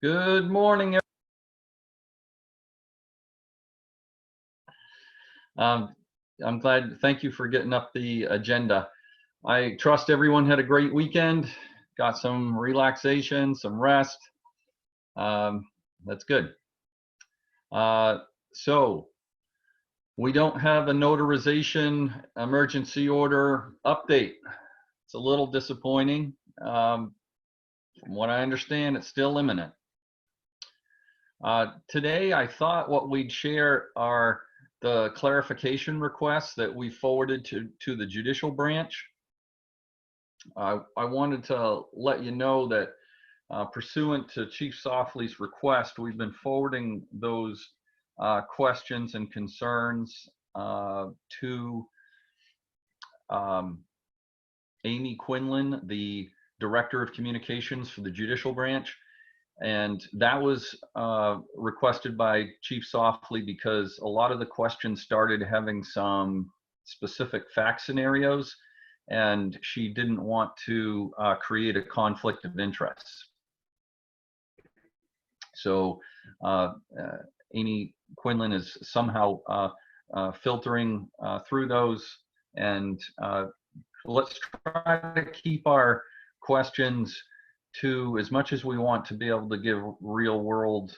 Good morning. I'm glad. Thank you for getting up the agenda. I trust everyone had a great weekend, got some relaxation, some rest. That's good. So we don't have a notarization emergency order update. It's a little disappointing. From what I understand, it's still imminent. Today, I thought what we'd share are the clarification requests that we forwarded to the judicial branch. I wanted to let you know that pursuant to Chief Softly's request, we've been forwarding those questions and concerns to Amy Quinlan, the Director of Communications for the judicial branch. And that was requested by Chief Softly because a lot of the questions started having some specific fact scenarios, and she didn't want to create a conflict of interest. So Amy Quinlan is somehow filtering through those, and let's try to keep our questions to, as much as we want to be able to give real world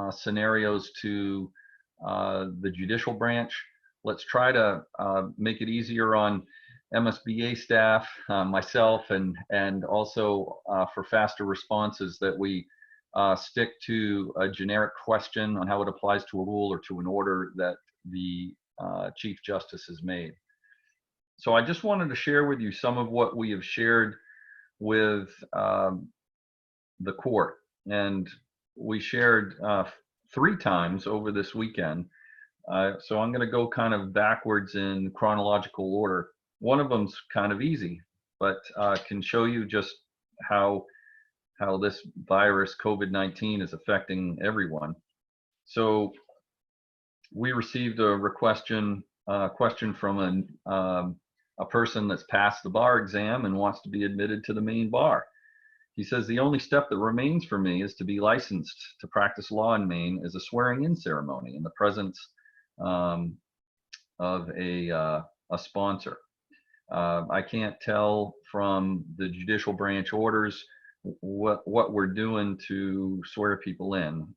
scenarios to the judicial branch, let's try to make it easier on MSBA staff, myself, and also for faster responses that we stick to a generic question on how it applies to a rule or to an order that the Chief Justice has made. So I just wanted to share with you some of what we have shared with the court, and we shared 3 times over this weekend. So I'm going to go kind of backwards in chronological order. One of them's kind of easy, but can show you just how this virus COVID-19 is affecting everyone. So we received a question from a person that's passed the bar exam and wants to be admitted to the Maine bar. He says, the only step that remains for me is to be licensed to practice law in Maine as a swearing-in ceremony in the presence of a sponsor. I can't tell from the judicial branch orders what we're doing to swear people in.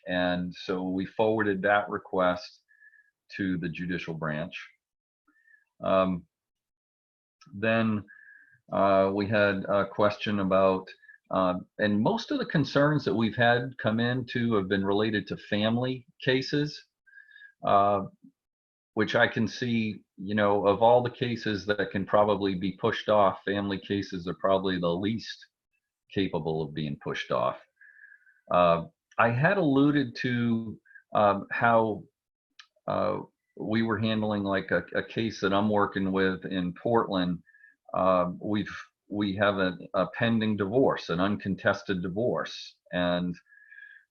And so we forwarded that request to the judicial branch. Then we had a question about, and most of the concerns that we've had come in to have been related to family cases, which I can see, of all the cases that can probably be pushed off, family cases are probably the least capable of being pushed off. I had alluded to how we were handling like a case that I'm working with in Portland. We have a pending divorce, an uncontested divorce, and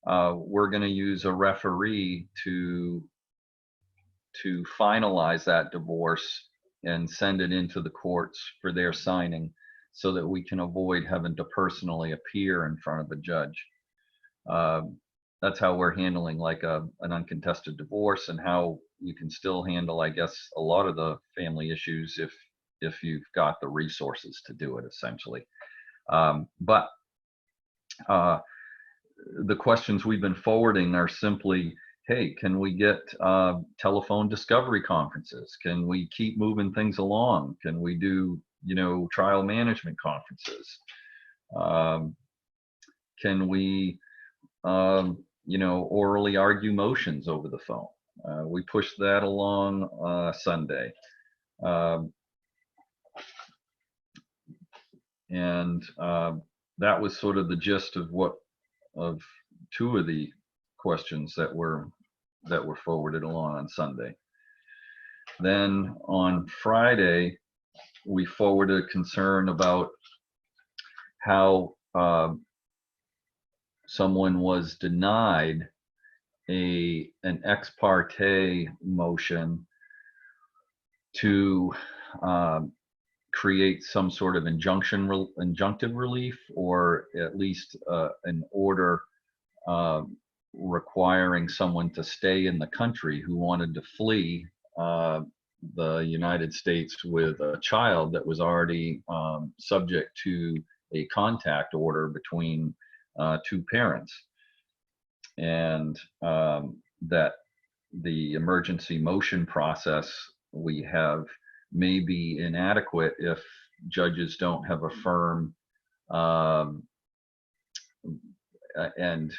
we're going to use a referee to finalize that divorce and send it into the courts for their signing, so that we can avoid having to personally appear in front of a judge. That's how we're handling like an uncontested divorce, and how you can still handle, I guess, a lot of the family issues if you've got the resources to do it, essentially. But the questions we've been forwarding are simply, hey, can we get telephone discovery conferences? Can we keep moving things along? Can we do, trial management conferences? Can we, orally argue motions over the phone? We pushed that along Sunday. And that was sort of the gist of 2 of the questions that were forwarded along on Sunday. Then on Friday, we forwarded a concern about how someone was denied an ex parte motion to create some sort of injunctive relief, or at least an order uh, requiring someone to stay in the country who wanted to flee the United States with a child that was already subject to a contact order between two parents, and that the emergency motion process we have may be inadequate if judges don't have a firm um, and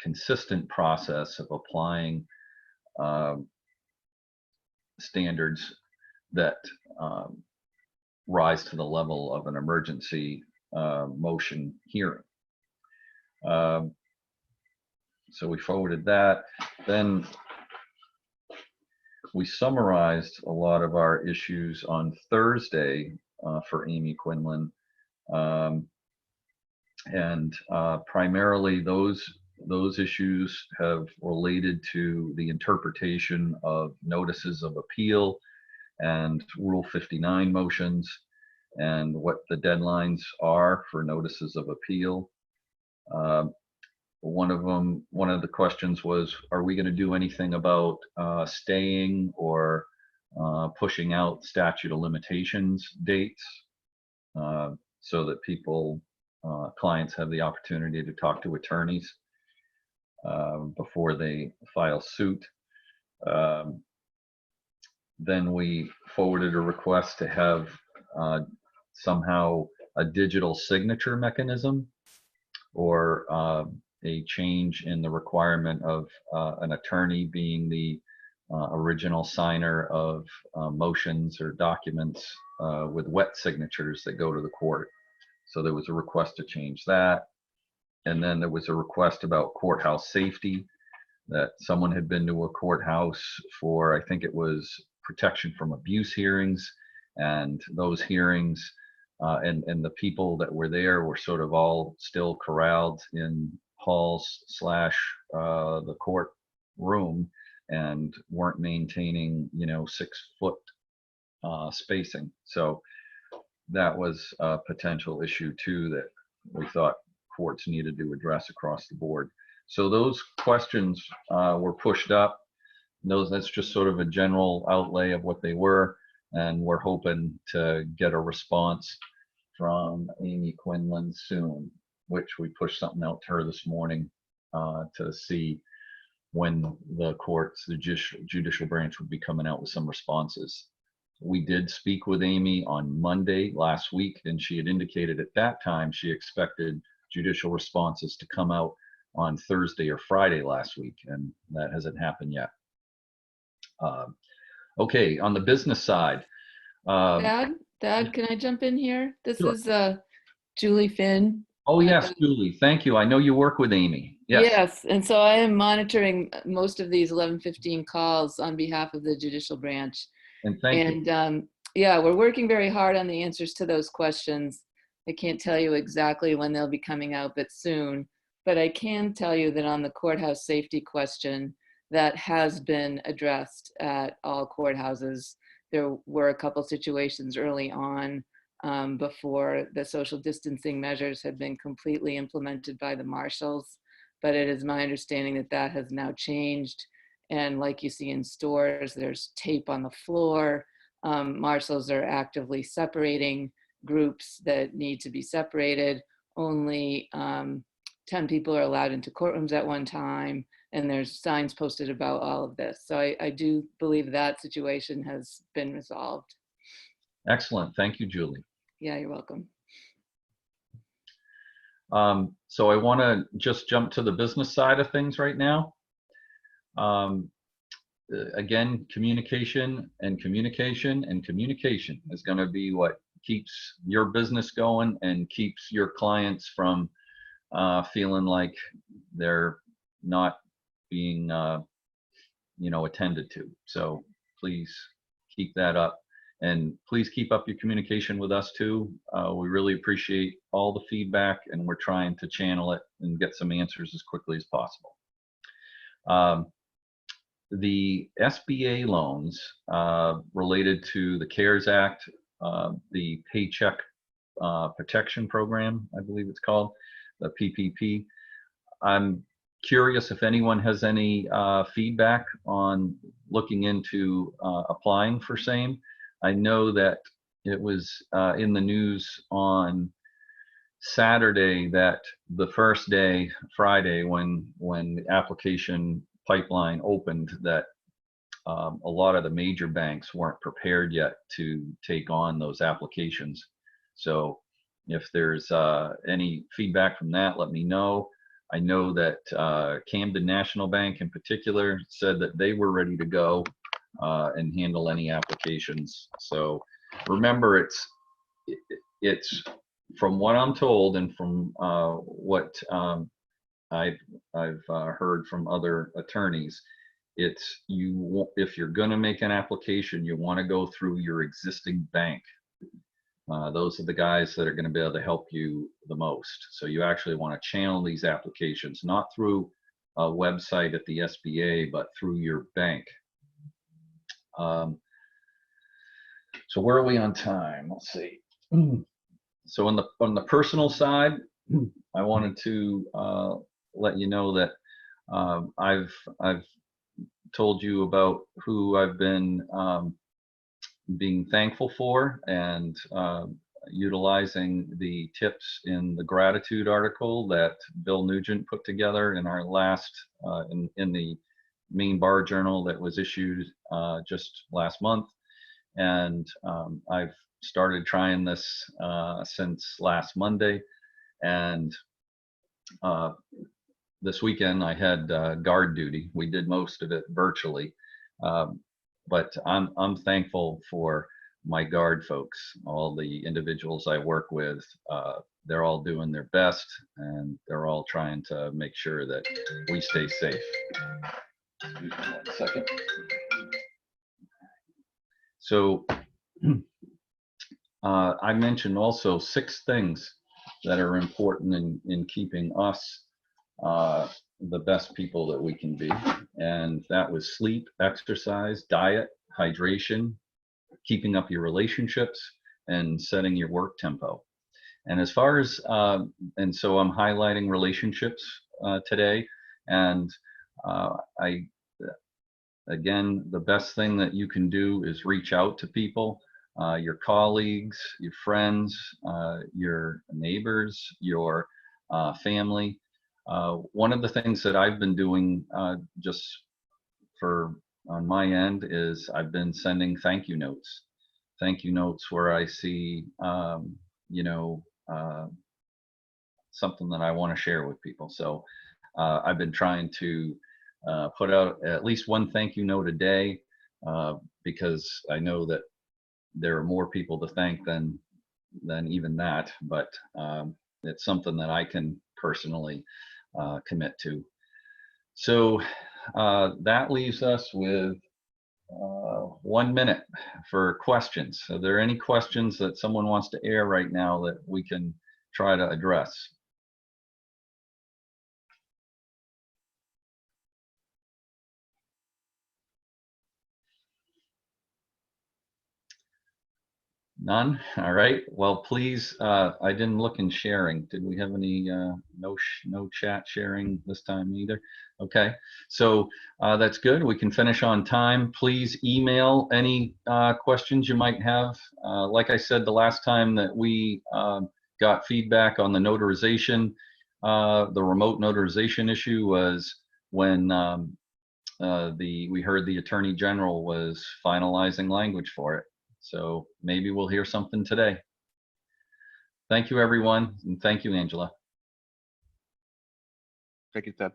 consistent process of applying um, standards that rise to the level of an emergency motion hearing. So we forwarded that. Then we summarized a lot of our issues on Thursday for Amy Quinlan. And primarily those issues have related to the interpretation of notices of appeal and Rule 59 motions, and what the deadlines are for notices of appeal. One of the questions was, are we going to do anything about staying or pushing out statute of limitations dates so that clients have the opportunity to talk to attorneys before they file suit. Then we forwarded a request to have somehow a digital signature mechanism, or a change in the requirement of an attorney being the original signer of motions or documents with wet signatures that go to the court. So there was a request to change that. And then there was a request about courthouse safety, that someone had been to a courthouse for, I think it was protection from abuse hearings, and those hearings and the people that were there were sort of all still corralled in halls / the court room, and weren't maintaining 6-foot spacing. So that was a potential issue too that we thought courts needed to address across the board. So those questions were pushed up. That's just sort of a general outlay of what they were, and we're hoping to get a response from Amy Quinlan soon, which we pushed something out to her this morning to see when the judicial branch would be coming out with some responses. We did speak with Amy on Monday last week, and she had indicated at that time she expected judicial responses to come out on Thursday or Friday last week, and that hasn't happened yet. Okay, on the business side. Dad, can I jump in here? This Sure. is Julie Finn. Oh yes, Julie, thank you. I know you work with Amy. Yes. Yes, and so I am monitoring most of these 11:15 calls on behalf of the judicial branch. And thank you. Yeah, we're working very hard on the answers to those questions. I can't tell you exactly when they'll be coming out, but soon. But I can tell you that on the courthouse safety question, that has been addressed at all courthouses. There were a couple situations early on before the social distancing measures had been completely implemented by the marshals, but it is my understanding that that has now changed. And like you see in stores, there's tape on the floor. Marshals are actively separating groups that need to be separated. Only 10 people are allowed into courtrooms at one time, and there's signs posted about all of this. So I do believe that situation has been resolved. Excellent. Thank you, Julie. Yeah, you're welcome. So I want to just jump to the business side of things right now. Again, communication and communication and communication is going to be what keeps your business going and keeps your clients from feeling like they're not being attended to. So please keep that up, and please keep up your communication with us too. We really appreciate all the feedback, and we're trying to channel it and get some answers as quickly as possible. The SBA loans related to the CARES Act, the Paycheck Protection Program, I believe it's called, the PPP. I'm curious if anyone has any feedback on looking into applying for SAME. I know that it was in the news on Saturday that the first day, Friday, when the application pipeline opened, that a lot of the major banks weren't prepared yet to take on those applications. So if there's any feedback from that, let me know. I know that Camden National Bank in particular said that they were ready to go and handle any applications. So remember, it's from what I'm told and from what I've heard from other attorneys, it's if you're going to make an application, you want to go through your existing bank. Those are the guys that are going to be able to help you the most. So you actually want to channel these applications, not through a website at the SBA, but through your bank. So where are we on time? Let's see. So on the personal side, I wanted to let you know that I've told you about who I've been being thankful for, and utilizing the tips in the gratitude article that Bill Nugent put together in our last in the Maine Bar Journal that was issued just last month. And I've started trying this since last Monday, and this weekend I had guard duty. We did most of it virtually, but I'm thankful for my guard folks, all the individuals I work with. They're all doing their best, and they're all trying to make sure that we stay safe. Excuse me 1 second. So I mentioned also 6 things that are important in keeping us the best people that we can be. And that was sleep, exercise, diet, hydration, keeping up your relationships, and setting your work tempo. And as far as, and so I'm highlighting relationships today. And again, the best thing that you can do is reach out to people, your colleagues, your friends, your neighbors, your family. One of the things that I've been doing just for on my end is I've been sending thank you notes where I see, something that I want to share with people. So I've been trying to put out at least one thank you note a day, because I know that there are more people to thank than even that, but it's something that I can personally commit to. So that leaves us with 1 minute for questions. Are there any questions that someone wants to air right now that we can try to address? None? All right. Well, please, I didn't look in sharing. Did we have any, no chat sharing this time either? Okay. So that's good. We can finish on time. Please email any questions you might have. Like I said, the last time that we got feedback on the notarization, the remote notarization issue was when we heard the Attorney General was finalizing language for it. So maybe we'll hear something today. Thank you, everyone. And thank you, Angela. Thank you, Ted.